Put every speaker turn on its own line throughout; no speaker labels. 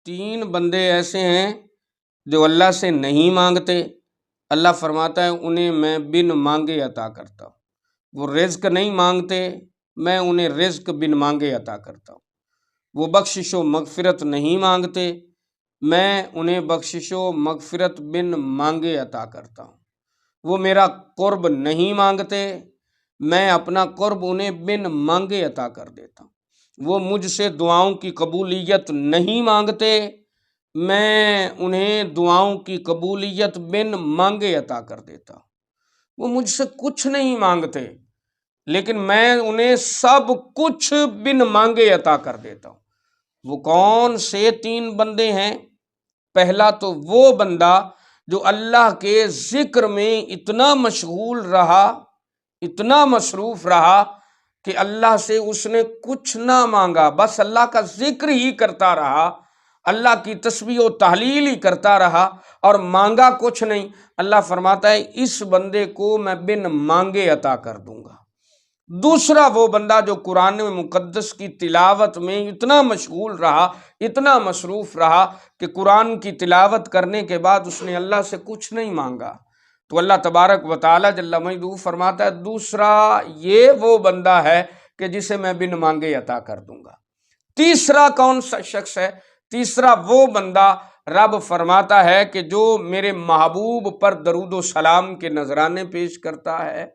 تین بندے ایسے ہیں جو اللہ سے نہیں مانگتے، اللہ فرماتا ہے انہیں میں بن مانگے عطا کرتا ہوں۔ وہ رزق نہیں مانگتے، میں انہیں رزق بن مانگے عطا کرتا ہوں۔ وہ بخشش و مغفرت نہیں مانگتے، میں انہیں بخشش و مغفرت بن مانگے عطا کرتا ہوں۔ وہ میرا قرب نہیں مانگتے، میں اپنا قرب انہیں بن مانگے عطا کر دیتا ہوں۔ وہ مجھ سے دعاؤں کی قبولیت نہیں مانگتے، میں انہیں دعاؤں کی قبولیت بن مانگے عطا کر دیتا ہوں۔ وہ مجھ سے کچھ نہیں مانگتے، لیکن میں انہیں سب کچھ بن مانگے عطا کر دیتا ہوں۔ وہ کون سے تین بندے ہیں؟ پہلا تو وہ بندہ جو اللہ کے ذکر میں اتنا مشغول رہا، اتنا مصروف رہا کہ اللہ سے اس نے کچھ نہ مانگا، بس اللہ کا ذکر ہی کرتا رہا، اللہ کی تسبیح و تحلیل ہی کرتا رہا اور مانگا کچھ نہیں۔ اللہ فرماتا ہے اس بندے کو میں بن مانگے عطا کر دوں گا۔ دوسرا وہ بندہ جو قرآن مقدس کی تلاوت میں اتنا مشغول رہا، اتنا مصروف رہا کہ قرآن کی تلاوت کرنے کے بعد اس نے اللہ سے کچھ نہیں مانگا، تو اللہ تبارک و تعالی جل مجدہ فرماتا ہے دوسرا یہ وہ بندہ ہے کہ جسے میں بن مانگے عطا کر دوں گا۔ تیسرا کون سا شخص ہے؟ تیسرا وہ بندہ رب فرماتا ہے کہ جو میرے محبوب پر درود و سلام کے نذرانے پیش کرتا ہے۔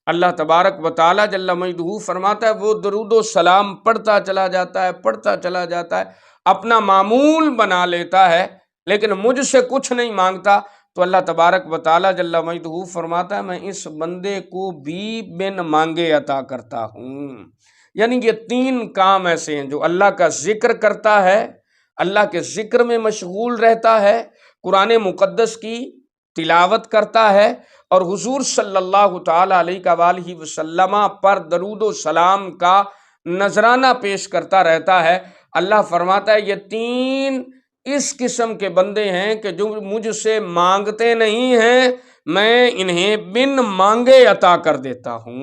اللہ تبارک و تعالی جل مجدہ فرماتا ہے وہ درود و سلام پڑھتا چلا جاتا ہے، پڑھتا چلا جاتا ہے، اپنا معمول بنا لیتا ہے، لیکن مجھ سے کچھ نہیں مانگتا، تو اللہ تبارک و تعالی جل مجدہ فرماتا ہے میں اس بندے کو بھی بن مانگے عطا کرتا ہوں۔ یعنی یہ تین کام ایسے ہیں جو اللہ کا ذکر کرتا ہے، اللہ کے ذکر میں مشغول رہتا ہے، قرآن مقدس کی تلاوت کرتا ہے، اور حضور صلی اللہ تعالی علیہ وآلہ وسلم پر درود و سلام کا نذرانہ پیش کرتا رہتا ہے۔ اللہ فرماتا ہے یہ تین اس قسم کے بندے ہیں کہ جو مجھ سے مانگتے نہیں ہیں، میں انہیں بن مانگے عطا کر دیتا ہوں۔